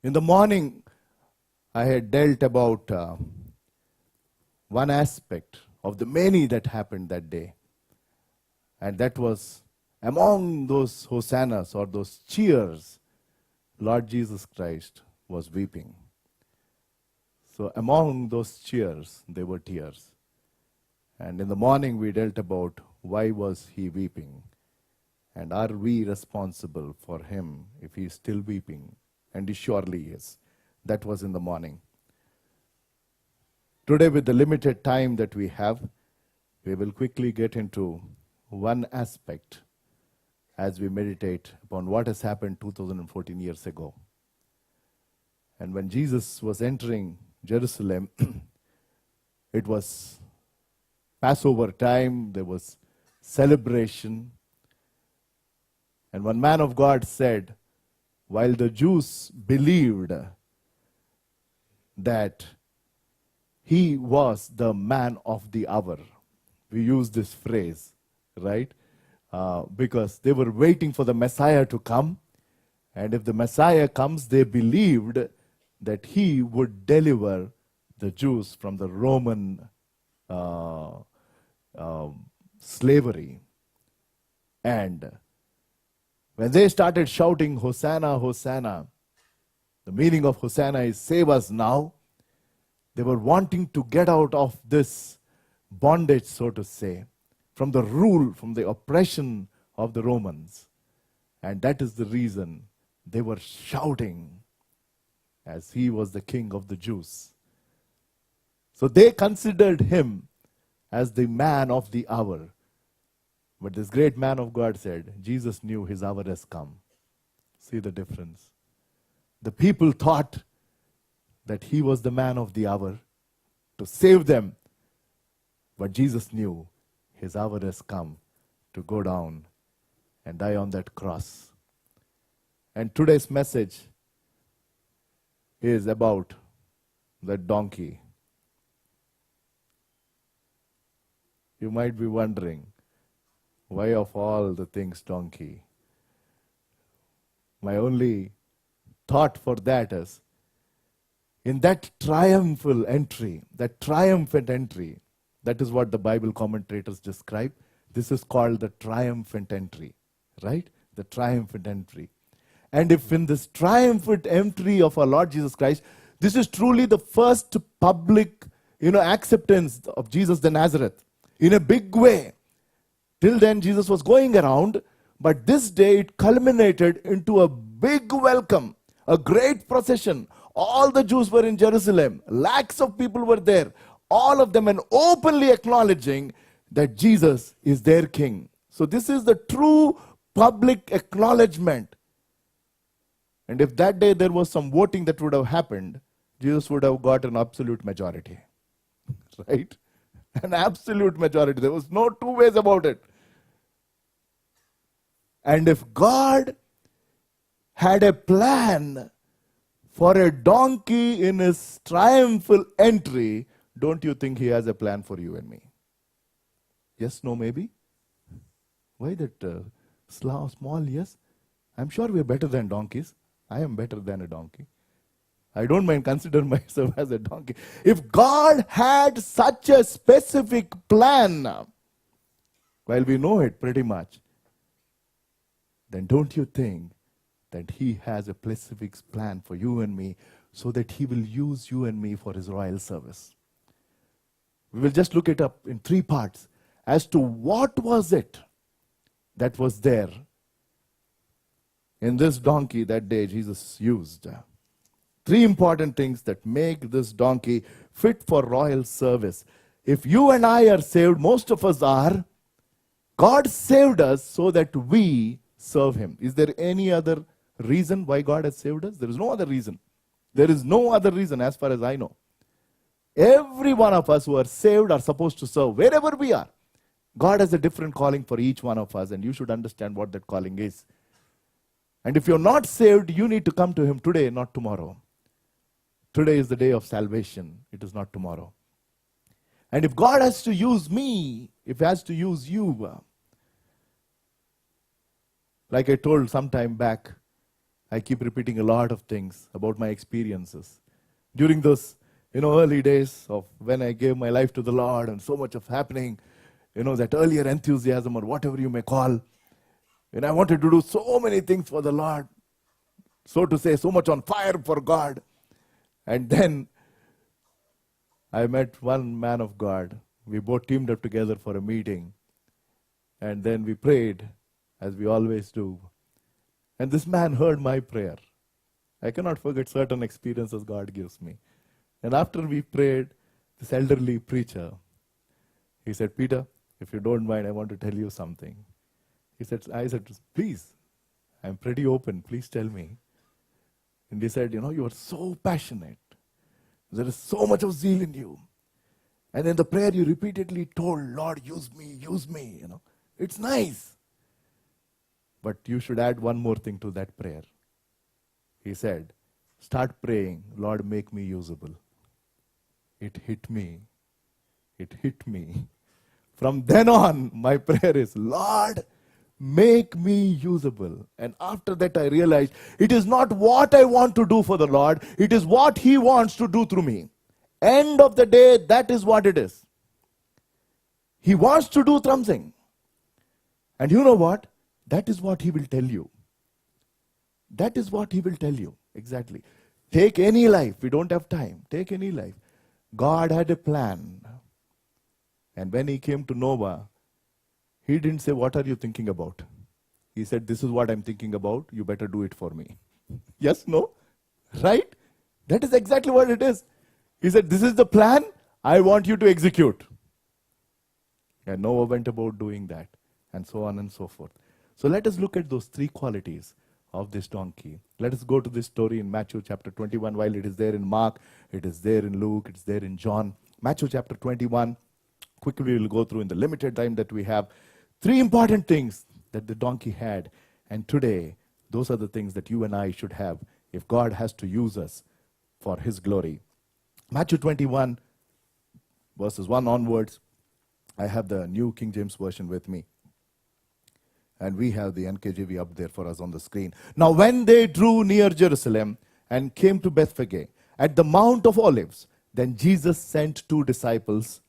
In the morning, I had dealt about one aspect of the many that happened that day. And that was among those hosannas or those cheers, Lord Jesus Christ was weeping. So among those cheers, there were tears. And in the morning, we dealt about why was he weeping? And are we responsible for him if he is still weeping? And he surely is. That was in the morning. Today, with the limited time that we have, we will quickly get into one aspect as we meditate upon what has happened 2014 years ago. And when Jesus was entering Jerusalem, it was Passover time, there was celebration. And one man of God said, while the Jews believed that he was the man of the hour, we use this phrase, right? Because they were waiting for the Messiah to come. And if the Messiah comes, they believed that he would deliver the Jews from the Roman slavery. And when they started shouting, Hosanna, Hosanna, the meaning of Hosanna is save us now. They were wanting to get out of this bondage, so to say, from the rule, from the oppression of the Romans. And that is the reason they were shouting as he was the king of the Jews. So they considered him as the man of the hour. But this great man of God said, Jesus knew his hour has come. See the difference. The people thought that he was the man of the hour to save them. But Jesus knew his hour has come to go down and die on that cross. And today's message is about the donkey. You might be wondering, why of all the things donkey? My only thought for that is, in that triumphal entry, that triumphant entry, that is what the Bible commentators describe. This is called the triumphant entry, right? The triumphant entry. And if in this triumphant entry of our Lord Jesus Christ, this is truly the first public, acceptance of Jesus the Nazareth in a big way. Till then, Jesus was going around, but this day it culminated into a big welcome, a great procession. All the Jews were in Jerusalem. Lakhs of people were there. All of them and openly acknowledging that Jesus is their king. So this is the true public acknowledgement. And if that day there was some voting that would have happened, Jesus would have got an absolute majority. Right? An absolute majority. There was no two ways about it. And if God had a plan for a donkey in his triumphal entry, don't you think he has a plan for you and me? Yes, no, maybe? Why that small yes? I'm sure we're better than donkeys. I am better than a donkey. I don't mind considering myself as a donkey. If God had such a specific plan, well, we know it pretty much, then don't you think that he has a specific plan for you and me so that he will use you and me for his royal service? We will just look it up in three parts as to what was it that was there in this donkey that day Jesus used. Three important things that make this donkey fit for royal service. If you and I are saved, most of us are, God saved us so that we serve him. Is there any other reason why God has saved us? There is no other reason. There is no other reason as far as I know. Every one of us who are saved are supposed to serve wherever we are. God has a different calling for each one of us, and you should understand what that calling is. And if you're not saved, you need to come to him today, not tomorrow. Today is the day of salvation. It is not tomorrow. And if God has to use me, if he has to use you, like I told some time back, I keep repeating a lot of things about my experiences. During those, early days of when I gave my life to the Lord and so much of happening, that earlier enthusiasm or whatever you may call, and I wanted to do so many things for the Lord, so to say, so much on fire for God. And then I met one man of God. We both teamed up together for a meeting. And then we prayed, as we always do. And this man heard my prayer. I cannot forget certain experiences God gives me. And after we prayed, this elderly preacher, he said, Peter, if you don't mind, I want to tell you something. I said, please, I'm pretty open, please tell me. And he said, you are so passionate. There is so much of zeal in you. And in the prayer you repeatedly told, Lord, use me, It's nice. But you should add one more thing to that prayer. He said, start praying, Lord, make me usable. It hit me. From then on, my prayer is, Lord, make me usable. And after that I realized, it is not what I want to do for the Lord, it is what He wants to do through me. End of the day, that is what it is. He wants to do something. And you know what? That is what He will tell you. That is what He will tell you. Exactly. Take any life. We don't have time. Take any life. God had a plan. And when He came to Noah, He didn't say, what are you thinking about? He said, this is what I'm thinking about. You better do it for me. Yes, no? Right? That is exactly what it is. He said, this is the plan. I want you to execute. And Noah went about doing that. And so on and so forth. So let us look at those three qualities of this donkey. Let us go to this story in Matthew chapter 21. While it is there in Mark, it is there in Luke, it's there in John. Matthew chapter 21. Quickly we will go through in the limited time that we have. Three important things that the donkey had. And today, those are the things that you and I should have if God has to use us for His glory. Matthew 21, verses 1 onwards. I have the New King James Version with me. And we have the NKJV up there for us on the screen. Now when they drew near Jerusalem and came to Bethphage at the Mount of Olives, then Jesus sent 2 disciples,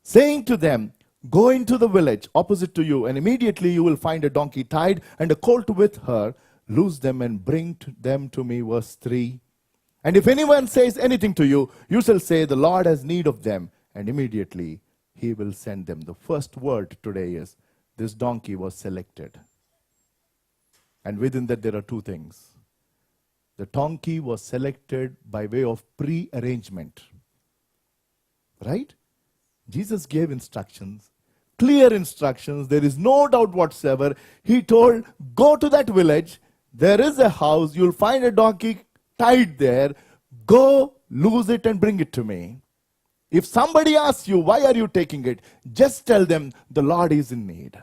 saying to them, go into the village opposite to you, and immediately you will find a donkey tied and a colt with her. Loose them and bring them to me. Verse 3. And if anyone says anything to you, you shall say, the Lord has need of them, and immediately He will send them. The first word today is, this donkey was selected. And within that there are 2 things. The donkey was selected by way of pre-arrangement. Right? Jesus gave instructions, clear instructions. There is no doubt whatsoever. He told, go to that village. There is a house. You'll find a donkey tied there. Go, loose it and bring it to me. If somebody asks you, why are you taking it? Just tell them, the Lord is in need.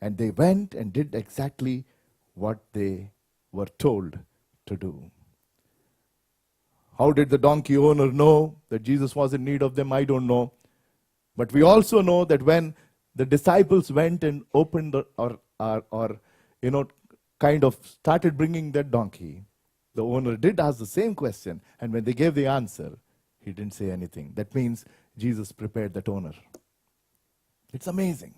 And they went and did exactly what they were told to do. How did the donkey owner know that Jesus was in need of them? I don't know. But we also know that when the disciples went and opened kind of started bringing that donkey, the owner did ask the same question. And when they gave the answer, he didn't say anything. That means Jesus prepared that owner. It's amazing.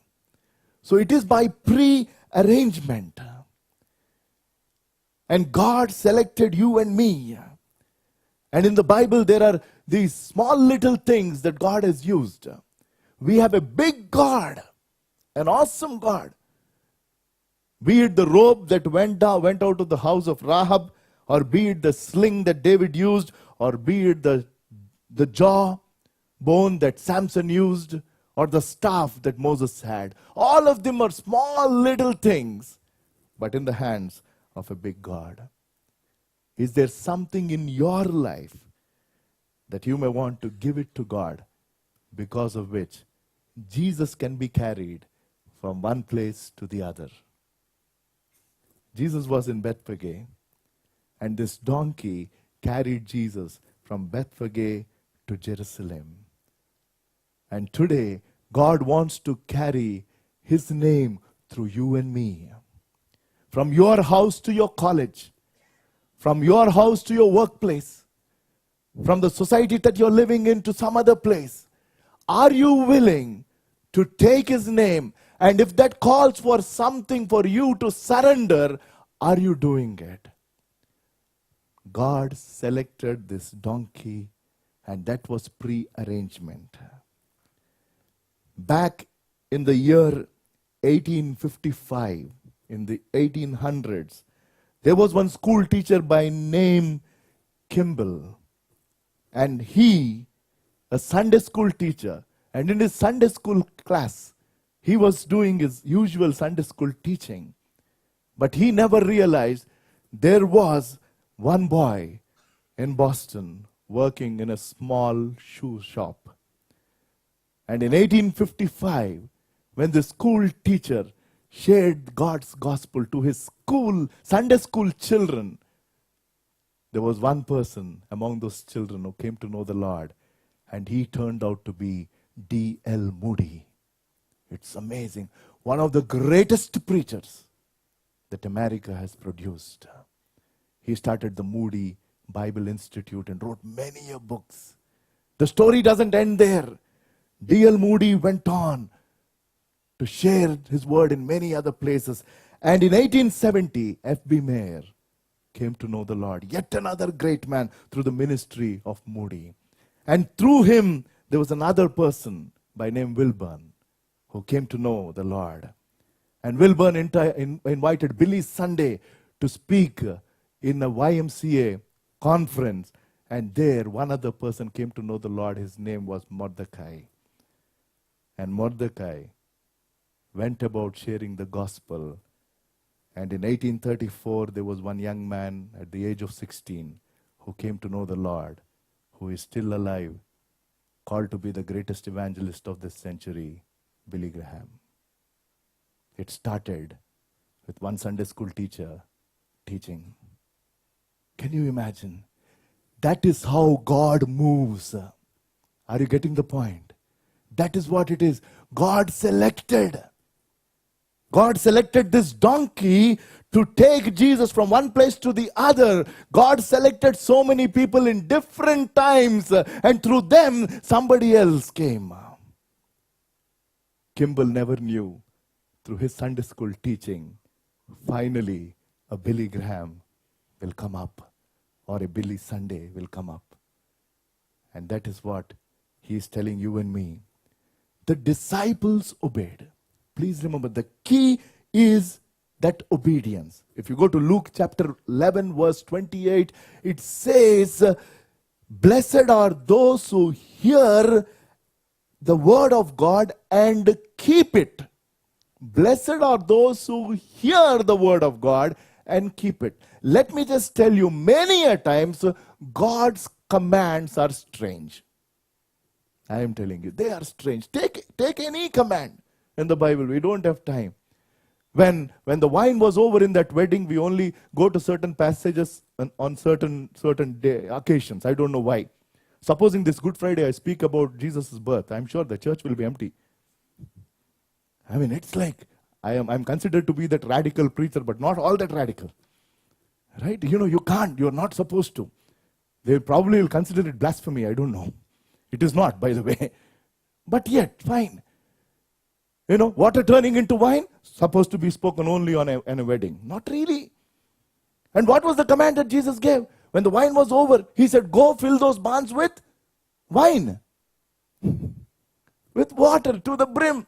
So it is by pre-arrangement. And God selected you and me. And in the Bible, there are these small little things that God has used. We have a big God, an awesome God. Be it the rope that went out of the house of Rahab, or be it the sling that David used, or be it the jaw bone that Samson used, or the staff that Moses had. All of them are small little things, but in the hands of a big God. Is there something in your life that you may want to give it to God, because of which Jesus can be carried from one place to the other? Jesus was in Bethphage, and this donkey carried Jesus from Bethphage to Jerusalem. And today, God wants to carry His name through you and me. from your house to your college, from your house to your workplace, from the society that you're living in to some other place. Are you willing to take his name? And if that calls for something for you to surrender, are you doing it? God selected this donkey, and that was pre-arrangement. Back in the year 1855, in the 1800s, there was one school teacher by name Kimball. And he, a Sunday school teacher, and in his Sunday school class, he was doing his usual Sunday school teaching. But he never realized there was one boy in Boston working in a small shoe shop. And in 1855, when the school teacher shared God's gospel to his school, Sunday school children, there was one person among those children who came to know the Lord, and he turned out to be D.L. Moody. It's amazing. One of the greatest preachers that America has produced. He started the Moody Bible Institute and wrote many books. The story doesn't end there. D.L. Moody went on to share his word in many other places. And in 1870, F.B. Meyer came to know the Lord. Yet another great man through the ministry of Moody. And through him, there was another person by name Wilburn who came to know the Lord. And Wilburn invited Billy Sunday to speak in a YMCA conference. And there, one other person came to know the Lord. His name was Mordecai. And Mordecai went about sharing the gospel. And in 1834, there was one young man at the age of 16 who came to know the Lord, who is still alive, called to be the greatest evangelist of this century, Billy Graham. It started with one Sunday school teacher teaching. Can you imagine? That is how God moves. Are you getting the point? That is what it is. God selected this donkey to take Jesus from one place to the other. God selected so many people in different times, and through them, somebody else came. Kimball never knew, through his Sunday school teaching, finally a Billy Graham will come up, or a Billy Sunday will come up. And that is what he is telling you and me. The disciples obeyed. Please remember, the key is that obedience. If you go to Luke chapter 11, verse 28, it says, blessed are those who hear the word of God and keep it. Blessed are those who hear the word of God and keep it. Let me just tell you, many a times, God's commands are strange. I am telling you, they are strange. Take any command in the Bible. We don't have time. When the wine was over in that wedding, we only go to certain passages on certain day, occasions. I don't know why. Supposing this Good Friday I speak about Jesus' birth, I'm sure the church will be empty. I mean, it's like I'm considered to be that radical preacher, but not all that radical. Right? You can't. You're not supposed to. They probably will consider it blasphemy. I don't know. It is not, by the way. But yet, fine. Water turning into wine, supposed to be spoken only on a wedding. Not really. And what was the command that Jesus gave? When the wine was over, he said, go fill those barns with wine. With water to the brim.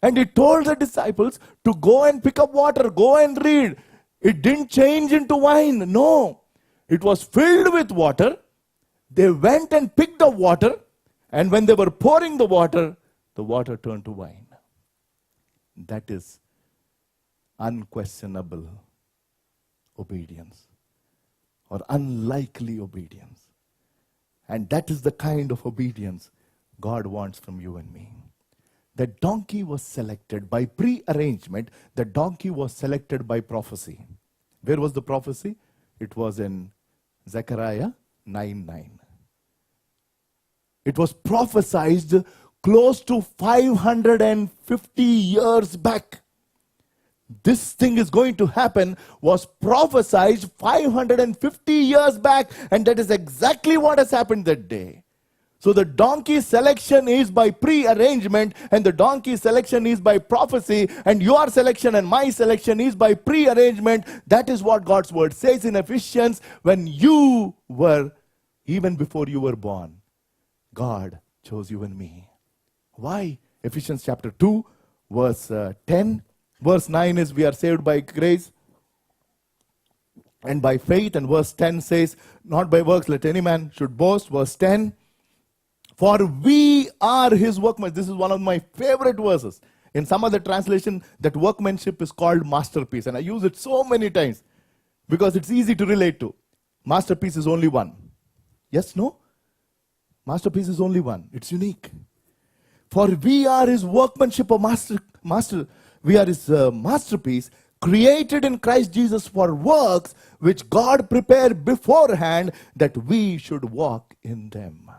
And he told the disciples to go and pick up water, go and read. It didn't change into wine. No. It was filled with water. They went and picked the water. And when they were pouring the water turned to wine. That is unquestionable obedience, or unlikely obedience. And that is the kind of obedience God wants from you and me. The donkey was selected by pre-arrangement. The donkey was selected by prophecy. Where was the prophecy? It was in Zechariah 9:9. It was prophesied close to 550 years back. this thing is going to happen was prophesied 550 years back, and that is exactly what has happened that day. So the donkey selection is by pre-arrangement, and the donkey selection is by prophecy, and your selection and my selection is by pre-arrangement. That is what God's word says in Ephesians. When you were, even before you were born, God chose you and me. Why? Ephesians chapter 2, verse 10. Verse 9 is we are saved by grace and by faith. And verse 10 says, not by works, let any man should boast. Verse 10, for we are his workmanship. This is one of my favorite verses. In some other translation, that workmanship is called masterpiece. And I use it so many times because it's easy to relate to. Masterpiece is only one. Yes, no? Masterpiece is only one. It's unique. For we are his workmanship, we are his masterpiece, created in Christ Jesus for works which God prepared beforehand that we should walk in them.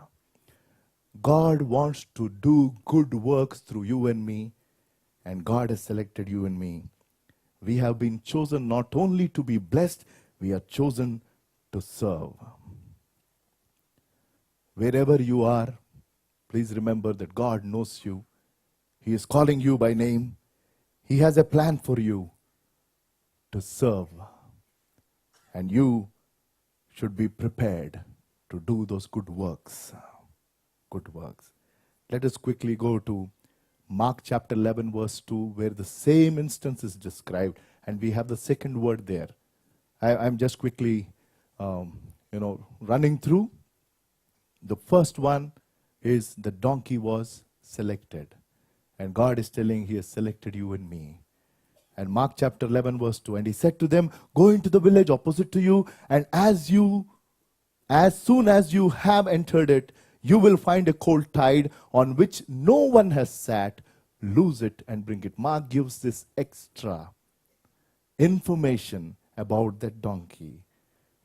God wants to do good works through you and me, and God has selected you and me. We have been chosen not only to be blessed, we are chosen to serve. Wherever you are, please remember that God knows you. He is calling you by name. He has a plan for you to serve. And you should be prepared to do those good works. Good works. Let us quickly go to Mark chapter 11 verse 2, where the same instance is described, and we have the second word there. I'm just quickly running through. The first one is the donkey was selected. And God is telling he has selected you and me. And Mark chapter 11 verse 2, and he said to them, go into the village opposite to you, and as soon as you have entered it, you will find a colt tied on which no one has sat. Loose it and bring it. Mark gives this extra information about that donkey.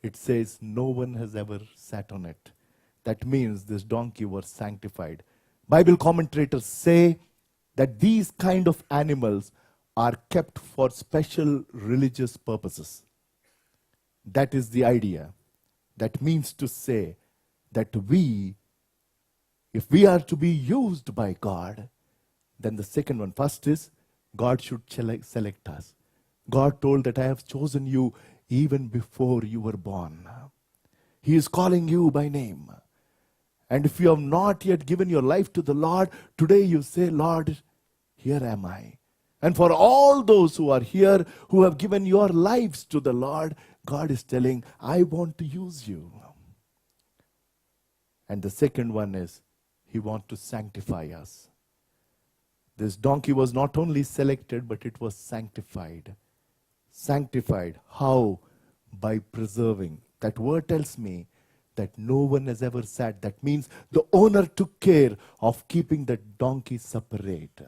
It says no one has ever sat on it. That means this donkey was sanctified. Bible commentators say that these kind of animals are kept for special religious purposes. That is the idea. That means to say that if we are to be used by God, then the second one, first is God should select us. God told that I have chosen you even before you were born. He is calling you by name. And if you have not yet given your life to the Lord, today you say, Lord, here am I. And for all those who are here, who have given your lives to the Lord, God is telling, I want to use you. And the second one is, he wants to sanctify us. This donkey was not only selected, but it was sanctified. Sanctified. How? By preserving. That word tells me that no one has ever sat. That means the owner took care of keeping the donkey separate.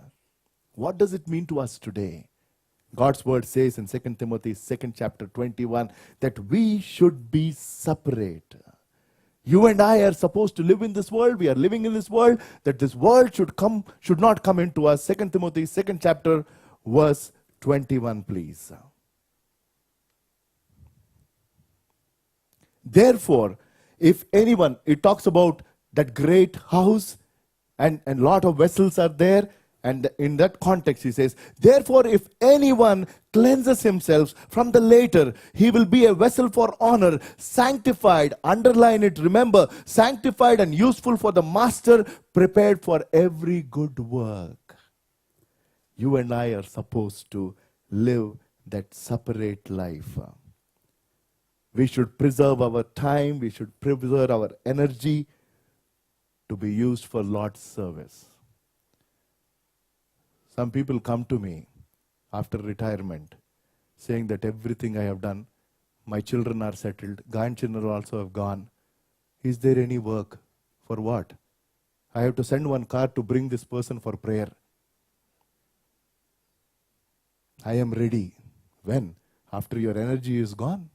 What does it mean to us today? God's word says in 2 Timothy 2nd chapter 21 that we should be separate. You and I are supposed to live in this world. We are living in this world. That this world should not come into us. 2 Timothy 2nd chapter verse 21, please. Therefore, if anyone, it talks about that great house and lot of vessels are there. And in that context, he says, therefore, if anyone cleanses himself from the later, he will be a vessel for honor, sanctified, underline it, remember, sanctified and useful for the master, prepared for every good work. You and I are supposed to live that separate life. We should preserve our time, we should preserve our energy to be used for Lord's service. Some people come to me after retirement saying that everything I have done, my children are settled, grandchildren also have gone. Is there any work? For what? I have to send one car to bring this person for prayer. I am ready. When? After your energy is gone.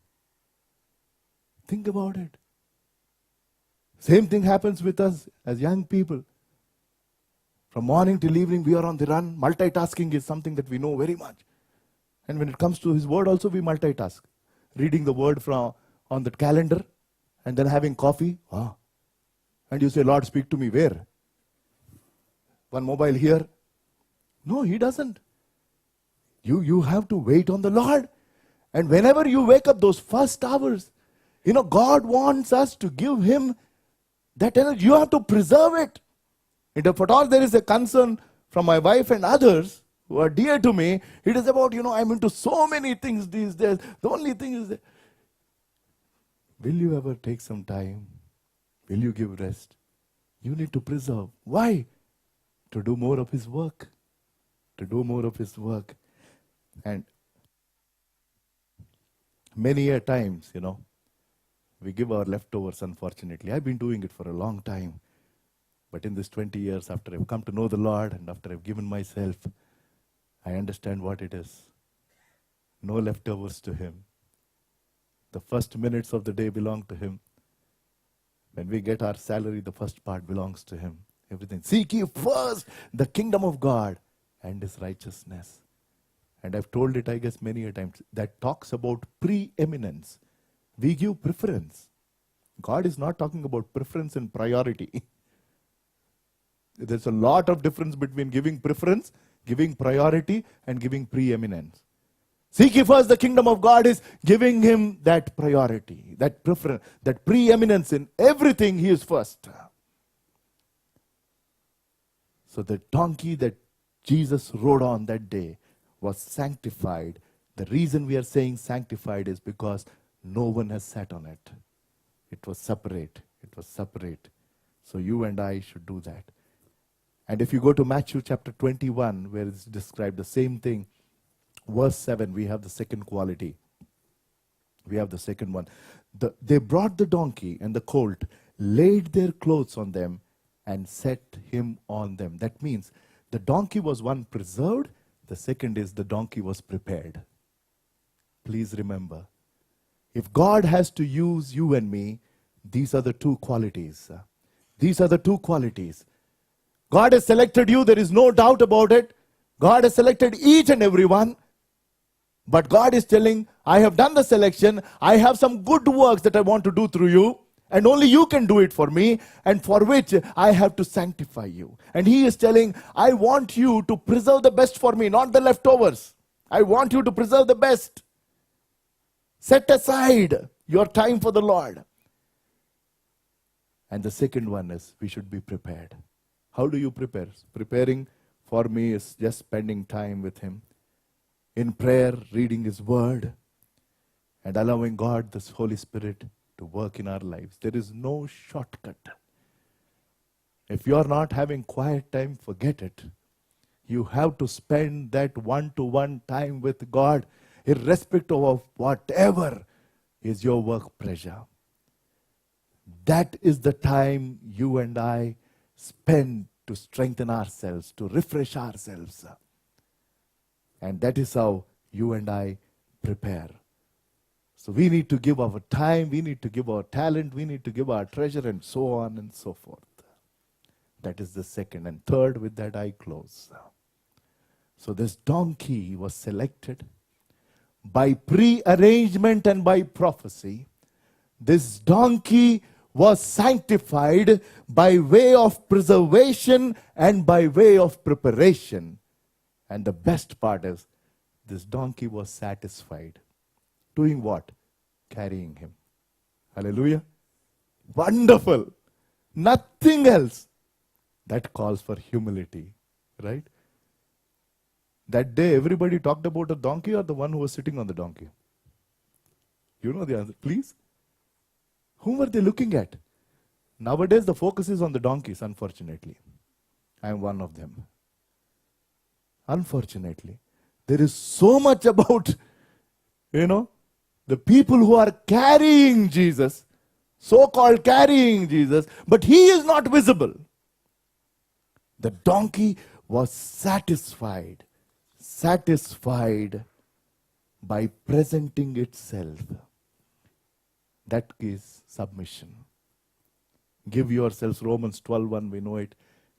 Think about it. Same thing happens with us as young people. From morning till evening, we are on the run. Multitasking is something that we know very much. And when it comes to his word also, we multitask. Reading the word from on the calendar and then having coffee. Ah. And you say, Lord, speak to me where? One mobile here. No, he doesn't. You have to wait on the Lord. And whenever you wake up those first hours, God wants us to give him that energy. You have to preserve it. And if at all there is a concern from my wife and others who are dear to me, it is about, I'm into so many things these days. The only thing is that, will you ever take some time? Will you give rest? You need to preserve. Why? To do more of his work. To do more of his work. And many a times, we give our leftovers, unfortunately. I've been doing it for a long time. But in this 20 years, after I've come to know the Lord and after I've given myself, I understand what it is. No leftovers to him. The first minutes of the day belong to him. When we get our salary, the first part belongs to him. Everything. Seek ye first the kingdom of God and his righteousness. And I've told it, I guess, many a times. That talks about preeminence. We give preference. God is not talking about preference and priority. There's a lot of difference between giving preference, giving priority, and giving preeminence. Seek ye first the kingdom of God is giving him that priority, that preference, that preeminence in everything. He is first. So the donkey that Jesus rode on that day was sanctified. The reason we are saying sanctified is because no one has sat on it. It was separate. It was separate. So you and I should do that. And if you go to Matthew chapter 21, where it's described the same thing, verse 7, we have the second quality. We have the second one. They brought the donkey and the colt, laid their clothes on them, and set him on them. That means the donkey was one preserved. The second is the donkey was prepared. Please remember, if God has to use you and me, these are the two qualities. These are the two qualities. God has selected you, there is no doubt about it. God has selected each and every one. But God is telling, I have done the selection. I have some good works that I want to do through you. And only you can do it for me. And for which I have to sanctify you. And he is telling, I want you to preserve the best for me, not the leftovers. I want you to preserve the best. Set aside your time for the Lord. And the second one is, we should be prepared. How do you prepare? Preparing for me is just spending time with him. In prayer, reading his word. And allowing God, this Holy Spirit, to work in our lives. There is no shortcut. If you are not having quiet time, forget it. You have to spend that one-to-one time with God, irrespective of whatever is your work pressure. That is the time you and I spend to strengthen ourselves, to refresh ourselves. And that is how you and I prepare. So we need to give our time, we need to give our talent, we need to give our treasure, and so on and so forth. That is the second. And third, with that I close. So this donkey was selected by pre-arrangement and by prophecy. This donkey was sanctified by way of preservation and by way of preparation. And the best part is, this donkey was satisfied. Doing what? Carrying him. Hallelujah. Wonderful. Nothing else. That calls for humility. Right? That day everybody talked about a donkey or the one who was sitting on the donkey? You know the answer. Please. Whom were they looking at? Nowadays the focus is on the donkeys, unfortunately. I am one of them. Unfortunately. There is so much about, the people who are carrying Jesus, so-called carrying Jesus, but he is not visible. The donkey was satisfied by presenting itself. That is submission. Give yourselves, Romans 12:1, we know it.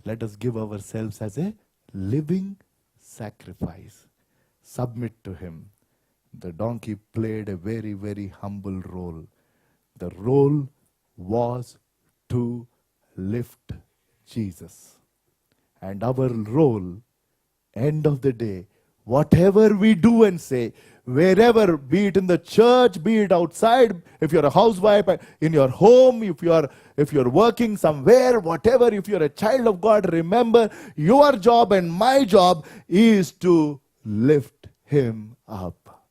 Let us give ourselves as a living sacrifice. Submit to him. The donkey played a very, very humble role. The role was to lift Jesus. And our role, end of the day, whatever we do and say, wherever, be it in the church, be it outside, if you're a housewife, in your home, if you're working somewhere, whatever, if you're a child of God, remember your job and my job is to lift him up.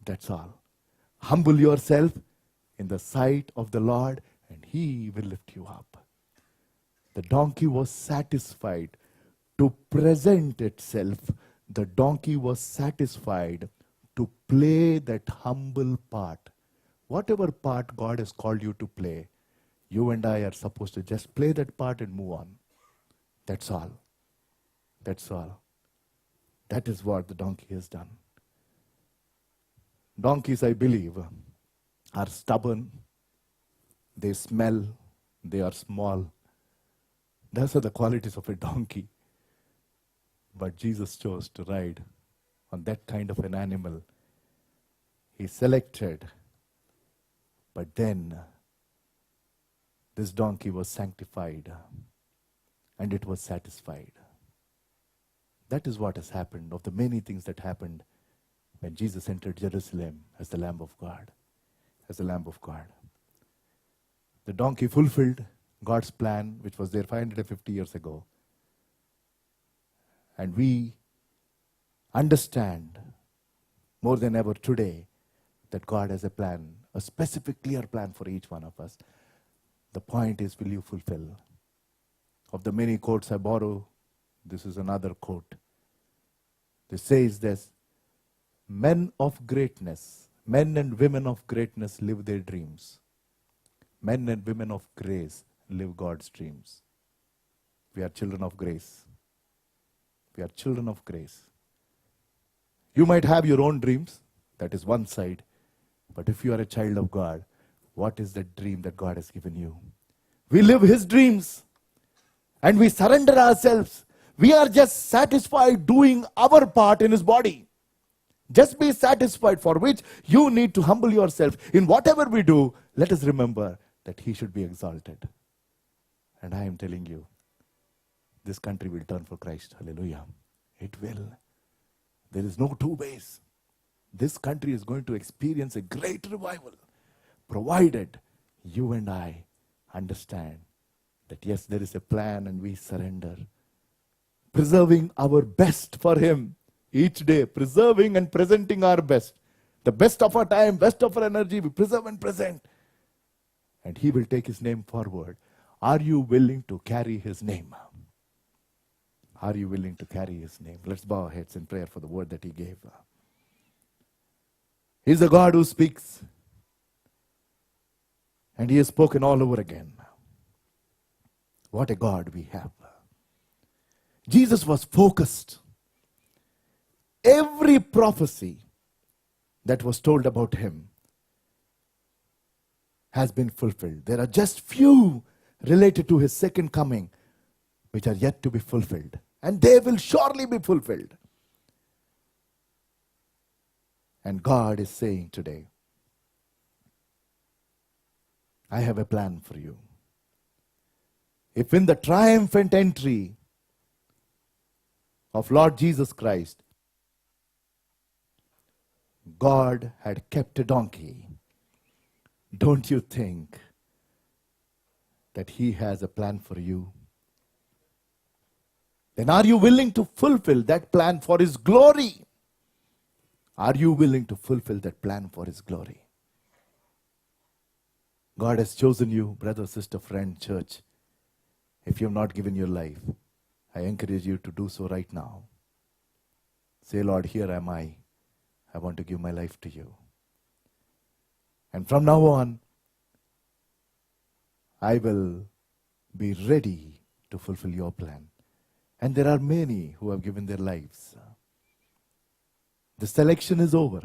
That's all. Humble yourself in the sight of the Lord and he will lift you up. The donkey was satisfied to present itself. The donkey was satisfied to play that humble part. Whatever part God has called you to play, you and I are supposed to just play that part and move on. That's all. That's all. That is what the donkey has done. Donkeys, I believe, are stubborn. They smell. They are small. Those are the qualities of a donkey. But Jesus chose to ride on that kind of an animal. He selected. But then, this donkey was sanctified and it was satisfied. That is what has happened, of the many things that happened when Jesus entered Jerusalem as the Lamb of God. As the Lamb of God. The donkey fulfilled God's plan, which was there 550 years ago. And we understand more than ever today that God has a plan, a specific, clear plan for each one of us. The point is, will you fulfill? Of the many quotes I borrow, this is another quote. This says this: men of greatness, men and women of greatness live their dreams. Men and women of grace live God's dreams. We are children of grace. We are children of grace. You might have your own dreams. That is one side. But if you are a child of God, what is the dream that God has given you? We live his dreams. And we surrender ourselves. We are just satisfied doing our part in his body. Just be satisfied, for which you need to humble yourself. In whatever we do, let us remember that he should be exalted. And I am telling you, this country will turn for Christ. Hallelujah. It will. There is no two ways. This country is going to experience a great revival, provided you and I understand that yes, there is a plan and we surrender. Preserving our best for him each day, preserving and presenting our best. The best of our time, best of our energy, we preserve and present. And he will take his name forward. Are you willing to carry his name? Are you willing to carry his name? Let's bow our heads in prayer for the word that he gave. He's a God who speaks. And he has spoken all over again. What a God we have. Jesus was focused. Every prophecy that was told about him has been fulfilled. There are just few related to his second coming which are yet to be fulfilled. And they will surely be fulfilled. And God is saying today, I have a plan for you. If in the triumphant entry of Lord Jesus Christ, God had kept a donkey, don't you think that he has a plan for you? Then are you willing to fulfill that plan for his glory? Are you willing to fulfill that plan for his glory? God has chosen you, brother, sister, friend, church. If you have not given your life, I encourage you to do so right now. Say, Lord, here am I. I want to give my life to you. And from now on, I will be ready to fulfill your plan. And there are many who have given their lives. The selection is over.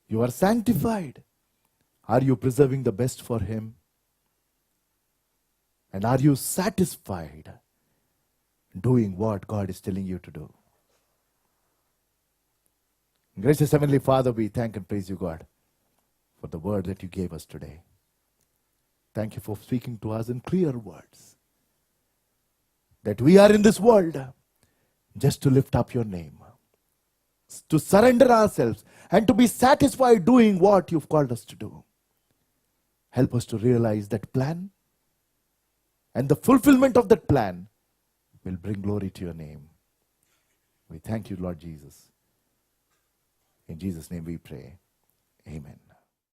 You are sanctified. Are you preserving the best for him? And are you satisfied doing what God is telling you to do? Gracious Heavenly Father, we thank and praise you, God, for the word that you gave us today. Thank you for speaking to us in clear words. That we are in this world just to lift up your name, to surrender ourselves, and to be satisfied doing what you've called us to do. Help us to realize that plan, and the fulfillment of that plan will bring glory to your name. We thank you, Lord Jesus. In Jesus' name we pray. Amen.